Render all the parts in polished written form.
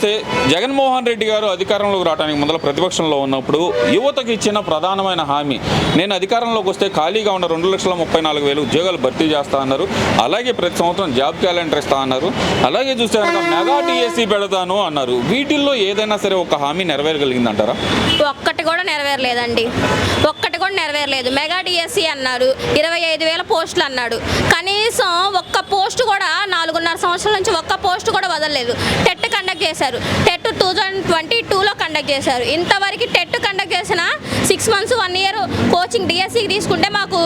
చూస్తే జగన్మోహన్ రెడ్డి గారు అధికారంలోకి రావడానికి ముందర ప్రతిపక్షంలో ఉన్నప్పుడు యువతకు ఇచ్చిన ప్రధానమైన హామీ, నేను అధికారంలోకి వస్తే ఖాళీగా ఉన్న 2,34,000 ఉద్యోగాలు భర్తీ చేస్తా అన్నారు. అలాగే ప్రతి సంవత్సరం జాబ్ క్యాలెండర్ ఇస్తా అన్నారు. అలాగే చూస్తే కనుక మెగా డిఎస్సి పెడతాను అన్నారు. వీటిల్లో ఏదైనా సరే ఒక హామీ నెరవేరగలిగిందంటారా? ఒక్కటి కూడా నెరవేరలేదండి. ఒక్కటి కూడా నెరవేరలేదు. మెగా డిఎస్సి అన్నారు, 25,000 పోస్టులు అన్నాడు. కనీసం ఒక్క పోస్టు కూడా 4.5 సంవత్సరాల నుంచి ఒక్క పోస్టు కూడా వదలలేదు. టెట్ కండక్ట్ చేశారు. టెట్ 2022లో కండక్ట్ చేశారు. ఇంతవరకు టెట్ కండక్ట్ చేసిన 6 మంత్స్ 1 year కోచింగ్ డిఎస్సికి తీసుకుంటే మాకు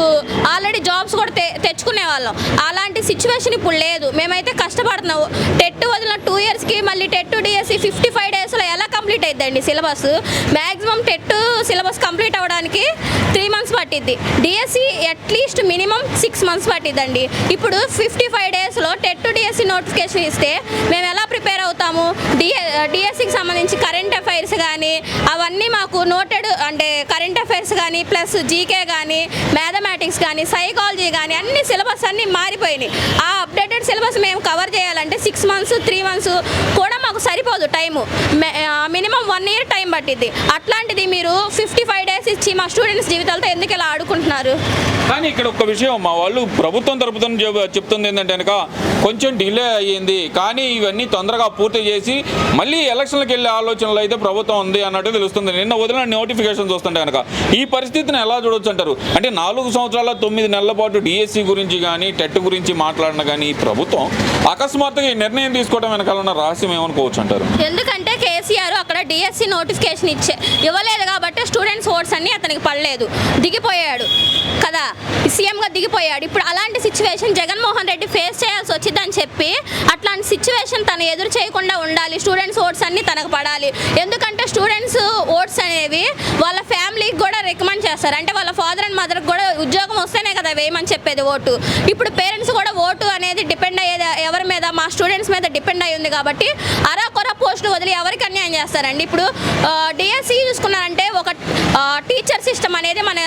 ఆల్రెడీ జాబ్స్ కూడా తెచ్చుకునే వాళ్ళం. అలాంటి సిచ్యువేషన్ ఇప్పుడు లేదు. మేమైతే కష్టపడుతున్నాము. టెట్ వదిలిన 2 yearsకి మళ్ళీ టెట్ డిఎస్సి 55 daysలో ఎలా కంప్లీట్ అయిద్దండి syllabus? Maximum TET syllabus complete అవ్వడానికి 3 months పట్టిద్ది. డిఎస్సి అట్లీస్ట్ మినిమం 6 months పట్టిద్దండి. ఇప్పుడు 55 daysలో టెట్ డిఎస్సి నోటిఫికేషన్ ఇస్తే మేము ఎలా ప్రిపేర్ అవుతాము? డిఎస్సికి సంబంధించి కరెంట్ అఫైర్స్ కానీ అవన్నీ మాకు నోటెడ్, అంటే కరెంట్ అఫైర్స్ కానీ ప్లస్ జీకే కానీ మ్యాథమెటిక్స్ కానీ సైకాలజీ కానీ అన్ని సిలబస్ అన్నీ మారిపోయినాయి. ఆ అప్డేటెడ్ సిలబస్ మేము కవర్ చేయాలంటే 6 months 3 months కూడా మాకు సరిపోదు టైము. మినిమం 1 year టైం పట్టిద్ది. అట్లాంటిది మీరు 55 days ఇచ్చి మా స్టూడెంట్స్ జీవితాలతో ఎందుకు ఇలా ఆడుకుంటున్నారు? కానీ ఇక్కడ ఒక విషయం మా వాళ్ళు ప్రభుత్వం తరపున చెప్తుంది ఏంటంటే కనుక కొంచెం డిలే అయ్యింది, కానీ ఇవన్నీ తొందరగా పూర్తి చేసి మళ్ళీ ఎలక్షన్లకు వెళ్ళే ఆలోచనలు అయితే ప్రభుత్వం ఉంది అన్నట్టు తెలుస్తుంది. నిన్న వదిలిన నోటిఫికేషన్ చూస్తుంటే కనుక ఈ పరిస్థితిని ఎలా చూడొచ్చు అంటారు? అంటే 4 సంవత్సరాల 9 నెలల పాటు డిఎస్సి గురించి కానీ టెట్ గురించి మాట్లాడిన కానీ ఈ ప్రభుత్వం అకస్మాత్తుగా ఈ నిర్ణయం తీసుకోవడం వెనకాల ఉన్న రహస్యం ఏమనుకోవచ్చు అంటారు? ఎందుకంటే కేసీఆర్ అక్కడ డిఎస్సి నోటిఫికేషన్ ఇవ్వలేదు కాబట్టి స్టూడెంట్స్ ఓట్స్ అన్ని అతనికి పడలేదు, దిగిపోయాడు కదా, సీఎంగా దిగిపోయాడు. ఇప్పుడు అలాంటి సిచ్యువేషన్ జగన్మోహన్ రెడ్డి ఫేస్ చేయాల్సి వచ్చిందని చెప్పి అట్లాంటి సిచ్యువేషన్ తను ఎదురు చేయకుండా ఉండాలి. స్టూడెంట్స్ ఓట్స్ అన్ని తనకు పడాలి. ఎందుకంటే స్టూడెంట్స్ ఓట్స్ అనేవి వాళ్ళ ఫ్యామిలీకి కూడా రికమెండ్ చేస్తారు. అంటే వాళ్ళ ఫాదర్ అండ్ మదర్కి కూడా ఉద్యోగం వస్తేనే కదా వేయమని చెప్పేది ఓటు. ఇప్పుడు పేరెంట్స్ కూడా ఓటు అనేది డిపెండ్ అయ్యేది ఎవరి మీద? మా స్టూడెంట్స్ మీద డిపెండ్ అయ్యి ఉంది కాబట్టి అరాకొర పోస్టులు వదిలి ఎవరికి అన్యాయం చేస్తారండి? ఇప్పుడు డిఎస్సి చూసుకున్నారంటే ఒక టీచర్ సిస్టమ్ అనేది మన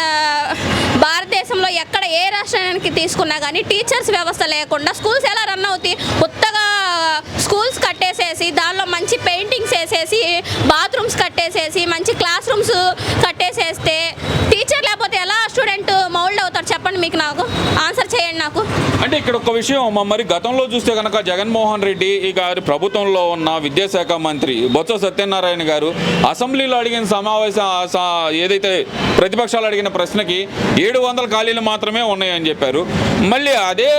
భారతదేశంలో ఎక్కడ ఏ రాష్ట్రానికి తీసుకున్నా కానీ టీచర్స్ వ్యవస్థ లేకుండా స్కూల్స్ ఎలా రన్ అవుతాయి? కొత్తగా స్కూల్స్ కట్టేసేసి దానిలో మంచి పెయింటింగ్స్ వేసేసి బాత్రూమ్స్ కట్టేసేసి మంచి క్లాస్ రూమ్స్ కట్టేసేస్తే టీచర్ లేకపోతే ఎలా స్టూడెంట్ మౌల్డ్ అవుతారు? చెప్పండి, మీకు నాకు ఆన్సర్ చేయండి నాకు. అంటే ఇక్కడ ఒక విషయం, మరి గతంలో చూస్తే కనుక జగన్మోహన్ రెడ్డి గారి ప్రభుత్వంలో ఉన్న విద్యాశాఖ మంత్రి బొత్స సత్యనారాయణ గారు అసెంబ్లీలో అడిగిన ఏదైతే ప్రతిపక్షాలు అడిగిన ప్రశ్నకి 700 ఖాళీలు మాత్రమే ఉన్నాయని చెప్పారు. మళ్ళీ అదే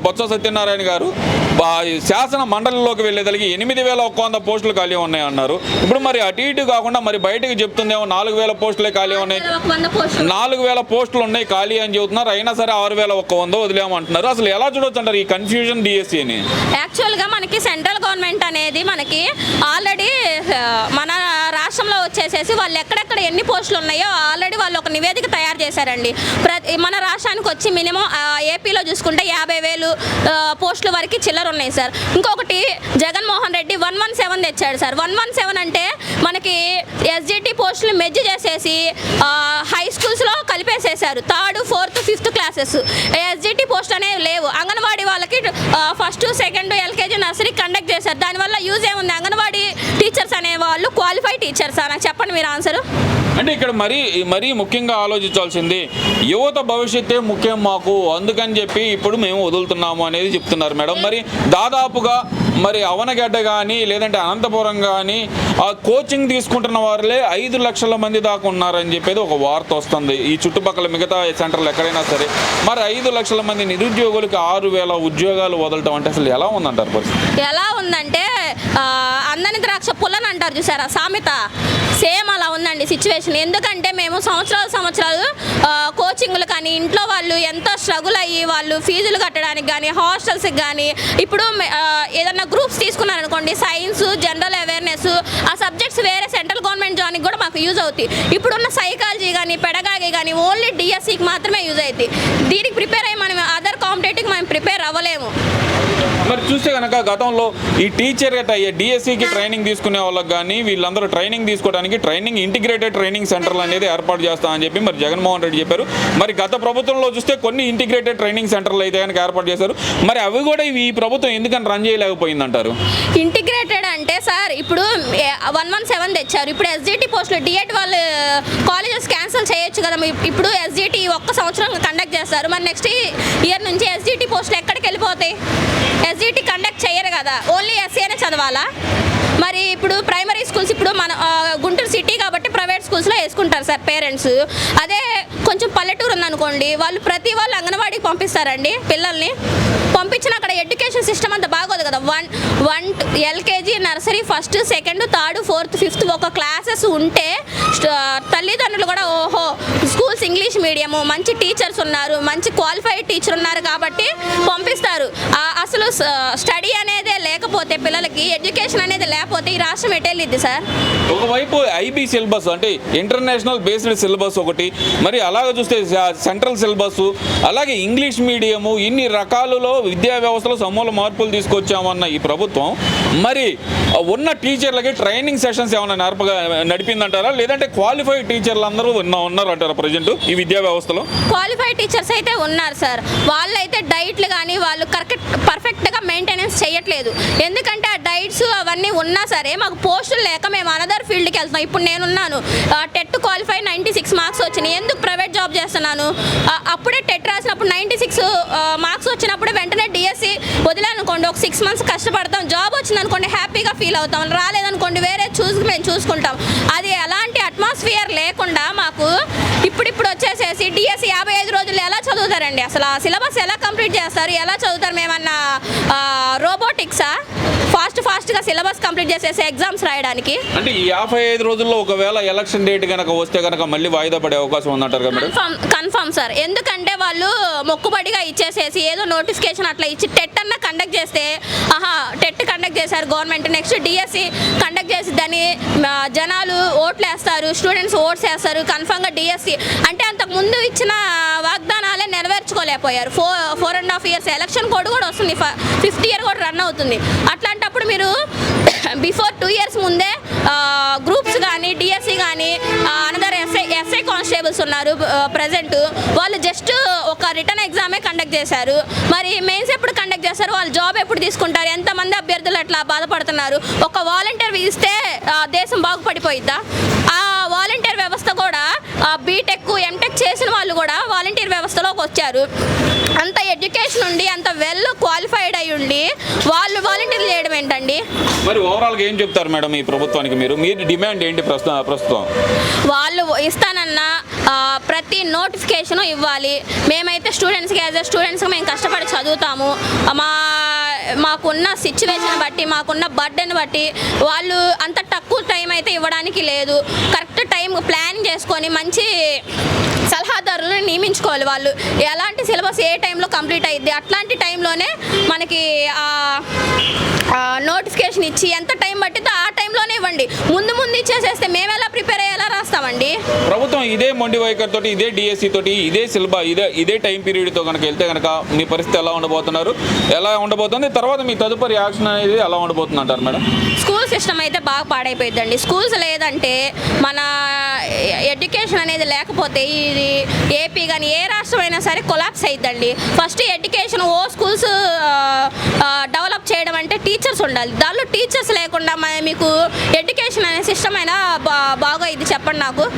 బొత్స సత్యనారాయణ గారు శాసన మండలిలోకి వెళ్ళేదలిగి 8,100 పోస్టులు ఖాళీ ఉన్నాయి అన్నారు. ఇప్పుడు మరి అటు ఇటు కాకుండా మరి బయటకు చెప్తుందేమో 4,000 పోస్టులే ఖాళీ ఉన్నాయి, 4,000 పోస్టులు ఉన్నాయి ఖాళీ అని చెబుతున్నారు. అయినా సరే 6,100 వదిలేమంటున్నారు. అసలు ఎలా చూడొచ్చు అంటారు ఈ కన్ఫ్యూజన్ డిఎస్సి అని? యాక్చువల్గా మనకి సెంట్రల్ గవర్నమెంట్ అనేది మనకి ఆల్రెడీ మన రాష్ట్రంలో వచ్చేసేసి వాళ్ళు ఎక్కడెక్కడ ఎన్ని పోస్టులు ఉన్నాయో ఆల్రెడీ వాళ్ళు ఒక నివేదిక తయారు చేశారండి. మన రాష్ట్రానికి వచ్చి మినిమం ఏపీలో చూసుకుంటే 50,000 పోస్టుల వరకు చిల్లర ఉన్నాయి సార్. ఇంకొకటి జగన్మోహన్ రెడ్డి 117 తెచ్చాడు సార్. 117 అంటే మనకి ఎస్జిటి పోస్టులు మెర్జ్ చేసేసి హై స్కూల్స్లో కలిపేసేసారు. 3rd 4th 5th classes SGT post అనేవి లేవు. అంగన్వాడీ వాళ్ళకి 1st 2nd LKG nursery conduct చేశారు. దానివల్ల యూజ్ ఏముంది? అంగన్వాడీ టీచర్స్ అనేవాళ్ళు క్వాలిఫైడ్ టీచర్సా? నాకు చెప్పండి మీరు ఆన్సరు. అంటే ఇక్కడ మరీ ముఖ్యంగా ఆలోచించాల్సింది యువత భవిష్యత్తే ముఖ్యం మాకు, అందుకని చెప్పి ఇప్పుడు మేము వదులుతున్నాము అనేది చెప్తున్నారు మేడం. మరి దాదాపుగా మరి అవనగడ్డ కానీ లేదంటే అనంతపురం కానీ ఆ కోచింగ్ తీసుకుంటున్న వారిలే 5 లక్షల మంది దాకా ఉన్నారని చెప్పేది ఒక వార్త వస్తుంది. ఈ చుట్టుపక్కల మిగతా సెంటర్లు ఎక్కడైనా సరే మరి 5 లక్షల మంది నిరుద్యోగులకి 6,000 ఉద్యోగాలు వదలటం అంటే అసలు ఎలా ఉందంటారు పరిస్థితి? ఎలా ఉందంటే అందని ద్రాక్ష పుల్లని అంటారు చూసారా సామెత, సేమ్ అలా ఉందండి సిచ్యువేషన్. ఎందుకంటే మేము సంవత్సరాలు కోచింగ్లు కానీ ఇంట్లో వాళ్ళు ఎంతో స్ట్రగుల్ అయ్యి వాళ్ళు ఫీజులు కట్టడానికి కానీ హాస్టల్స్కి కానీ ఇప్పుడు ఏదన్నా గ్రూప్స్ తీసుకున్నారనుకోండి, సైన్స్ జనరల్ అవేర్నెస్ ఆ సబ్జెక్ట్స్ వేరే సెంట్రల్ గవర్నమెంట్ జాబ్కి కూడా మాకు యూజ్ అవుతాయి. ఇప్పుడున్న సైకాలజీ కానీ పెడగాగి కానీ ఓన్లీ డిఎస్సికి మాత్రమే యూజ్ అవుతాయి. దీనికి ప్రిపేర్ అయ్యి మనం అదర్ కాంపిటేటివ్కి మనం ప్రిపేర్ అవ్వలేము. మరి చూస్తే కనుక గతంలో ఈ టీచర్ డిఎస్సికి ట్రైనింగ్ తీసుకునే వాళ్ళకి కానీ వీళ్ళందరూ ట్రైనింగ్ తీసుకోవడానికి ఇంటిగ్రేటెడ్ ట్రైనింగ్ సెంటర్లు అనేది ఏర్పాటు చేస్తామని చెప్పి మరి జగన్మోహన్ రెడ్డి చెప్పారు. మరి గత ప్రభుత్వంలో చూస్తే కొన్ని ఇంటిగ్రేటెడ్ ట్రైనింగ్ సెంటర్లు అయితే కనుక ఏర్పాటు చేశారు. మరి అవి కూడా ఈ ప్రభుత్వం ఎందుకని రన్ చేయలేకపోయిందంటారు? ఇంటిగ్రేటెడ్ అంటే సార్ ఇప్పుడు 117 తెచ్చారు. ఇప్పుడు ఎస్జిటి పోస్టులు డిఎడ్ వాళ్ళు కాలేజెస్ క్యాన్సిల్ చేయొచ్చు కదా. ఇప్పుడు ఎస్జిటి ఒక్క సంవత్సరం కండక్ట్ చేస్తారు. మరి నెక్స్ట్ ఇయర్ నుంచి ఎస్జిటి పోస్టులు ఎక్కడికి వెళ్ళిపోతాయి? ఎస్జిటి కండక్ట్ చేయరు కదా, ఓన్లీ ఎస్సీనే చదవాలా? మరి ఇప్పుడు ప్రైమరీ స్కూల్స్ ఇప్పుడు మన గుంటూరు సిటీ కాబట్టి ప్రైవేట్ స్కూల్స్లో వేసుకుంటారు సార్ పేరెంట్స్. అదే కొంచెం పల్లెటూరు ఉందనుకోండి, ప్రతి వాళ్ళు అంగన్వాడీకి పంపిస్తారండి పిల్లల్ని. పంపించిన అక్కడ ఎడ్యుకేషన్ సిస్టమ్ అంతా బాగోదు కదా. 1 LKG, nursery, first, second, third, fourth, fifth ఒక క్లాసెస్ ఉంటే తల్లిదండ్రులు కూడా ఓహో స్కూల్స్ ఇంగ్లీష్ మీడియము, మంచి టీచర్స్ ఉన్నారు, మంచి క్వాలిఫైడ్ టీచర్ ఉన్నారు కాబట్టి పంపిస్తారు. అసలు స్టడీ అనేదే లేకపోతే పిల్లలకి ఎడ్యుకేషన్ అనేది లేకపోతే ఈ రాష్ట్రం ఎటెళ్ళిద్ది సార్? ఒకవైపు ఐబీ సిలబస్ అంటే ఇంటర్నేషనల్ బేస్డ్ సిలబస్ ఒకటి, మరి అలాగే చూస్తే సెంట్రల్ సిలబస్, అలాగే ఇంగ్లీష్ మీడియము, ఇన్ని రకాలలో విద్యా వ్యవస్థలో సమూల మార్పులు తీసుకొచ్చామన్న ఈ ప్రభుత్వం మరి ఉన్న టీచర్లకి ట్రైనింగ్ సెషన్స్ ఏమైనా నడిపిందంటారా, లేదంటే క్వాలిఫైడ్ టీచర్లు అందరూ ఉన్నారంటారా ప్రజెంట్ ఈ విద్యా వ్యవస్థలో? క్వాలిఫైడ్ టీచర్స్ అయితే ఉన్నారు సార్. వాళ్ళైతే డైట్లు కానీ వాళ్ళు పర్ఫెక్ట్గా మెయింటెనెన్స్ చేయట్లేదు. ఎందుకంటే ఆ డైట్స్ అవన్నీ ఉన్నా సరే మాకు పోస్టులు లేక మేము అనదర్ ఫీల్డ్కి వెళ్తున్నాం. ఇప్పుడు నేనున్నాను, టెట్ క్వాలిఫై 96 మార్క్స్ వచ్చినాయి. ఎందుకు ప్రైవేట్ జాబ్ చేస్తున్నాను? అప్పుడే టెట్ రాసినప్పుడు 96 మార్క్స్ వచ్చినప్పుడు వెంటనే డిఎస్సి వదిలేనుకోండి, ఒక 6 months కష్టపడతాం, జాబ్ వచ్చిందనుకోండి హ్యాపీగా ఫీల్ అవుతాం, రాలేదనుకోండి వేరే మేము చూసుకుంటాం. అది ఎలాంటి అట్మాస్ఫియర్ లేకుండా మాకు ఇప్పుడు వచ్చేసేసి డిఎస్సి 55 రోజులు ఎలా చదువుతారండి? అసలు ఆ సిలబస్ ఎలా కంప్లీట్ చేస్తారు? ఎలా చదువుతారు? మేమన్నా రోబోటిక్సా ఫాస్ట్గా సిలబస్ కంప్లీట్ చేసేసి ఎగ్జామ్స్ రాయడానికి? అంటే ఈ 55 రోజుల్లో ఒకవేళ ఎలక్షన్ డేట్ కనుక వస్తే కనుక మళ్ళీ వాయిదా పడే అవకాశం ఉందంటారు కదా? Confirm sir. ఎందుకంటే వాళ్ళు మొక్కుబడిగా ఇచ్చేసేసి ఏదో నోటిఫికేషన్ అట్లా ఇచ్చి టెట్ అన్న కండక్ట్ చేస్తే టెట్ కండక్ట్ చేశారు గవర్నమెంట్, నెక్స్ట్ డిఎస్సి కండక్ట్ చేసి దాన్ని జనాలు ఓట్లు వేస్తారు, స్టూడెంట్స్ ఓట్స్ వేస్తారు కన్ఫర్మ్గా డిఎస్సి అంటే అంతకు ముందు ఇచ్చిన వాగ్దానాలే నెరవేర్చుకోలేకపోయారు. 4.5 years ఎలక్షన్ కోడ్ కూడా వస్తుంది, 5th year కూడా రన్ అవుతుంది. అట్లాంటప్పుడు మీరు బిఫోర్ 2 years ముందే గ్రూప్స్ కానీ డిఎస్సి కానీ అనదర్ ఎస్ఐ కానిస్టేబుల్స్ ఉన్నారు ప్రజెంట్, వాళ్ళు జస్ట్ ఒక రిటర్న్ ఎగ్జామే కండక్ట్ చేశారు. మరి మెయిన్స్ ఎప్పుడు కండక్ట్ చేస్తారు? వాళ్ళు జాబ్ ఎప్పుడు తీసుకుంటారు? ఎంతమంది అభ్యర్థులు అట్లా బాధపడుతున్నారు? ఒక వాలంటీర్ ఇస్తే దేశం బాగుపడిపోయిద్దా? ఆ వాలంటీర్ వ్యవస్థ కూడా బీటెక్ ఎంటెక్ చేసిన వాళ్ళు కూడా వాలంటీర్ వ్యవస్థలోకి వచ్చారు. అంత ఎడ్యుకేషన్ ఉండి అంత వెల్ క్వాలిఫైడ్ అయి ఉండి వాళ్ళు వాలంటీర్లు చేయడం ఏంటండి? మరి ఓవరాల్గా ఏం చెప్తారు మేడం ఈ ప్రభుత్వానికి? మీరు డిమాండ్ ఏంటి ప్రస్తుతం? వాళ్ళు ఇస్తానన్న ప్రతి నోటిఫికేషన్ ఇవ్వాలి. మేమైతే స్టూడెంట్స్కి యాజ్ ఎ స్టూడెంట్స్కి మేము కష్టపడి చదువుతాము. మాకున్న సిచ్యువేషన్ బట్టి మాకున్న బర్డెన్ బట్టి వాళ్ళు అంత తక్కువ టైం అయితే ఇవ్వడానికి లేదు. కరెక్ట్ టైం ప్లాన్ చేసుకొని మంచి సలహాదారులను నియమించుకోవాలి. వాళ్ళు ఎలాంటి సిలబస్ ఏ టైంలో కంప్లీట్ అయ్యిద్ది అట్లాంటి టైంలోనే మనకి నోటిఫికేషన్ ఇచ్చి ఎంత టైం పట్టిందో ఆ టైంలోనే ఇవ్వండి. ముందు ఇచ్చేసేస్తే మేము ఎలా ప్రిపేర్ అయ్యేలా రాస్తామండి? ప్రభుత్వం ఇదే మొండి వైఖరితో ఇదే డిఎస్సి తోటి ఇదే సిలబస్ ఇదే టైం పీరియడ్తో కనుక వెళ్తే కనుక మీ పరిస్థితి ఎలా ఉండబోతుంది? తర్వాత మీ తదుపరి యాక్షన్ అనేది ఎలా ఉండబోతుంది అంటారు మేడం? స్కూల్ సిస్టమ్ అయితే బాగా పాడైపోయిందండి. స్కూల్స్ లేదంటే మన ఎడ్యుకేషన్ అనేది లేకపోతే ఇది ఏపీ కానీ ఏ రాష్ట్రం అయినా సరే కొలాప్స్ అయిద్దండి. ఫస్ట్ ఎడ్యుకేషన్ స్కూల్స్ డెవలప్ చేయడం అంటే టీచర్స్ ఉండాలి. దానిలో టీచర్స్ లేకుండా మీకు ఎడ్యుకేషన్ అనే సిస్టమ్ అయినా బాగా ఇది చెప్పండి నాకు.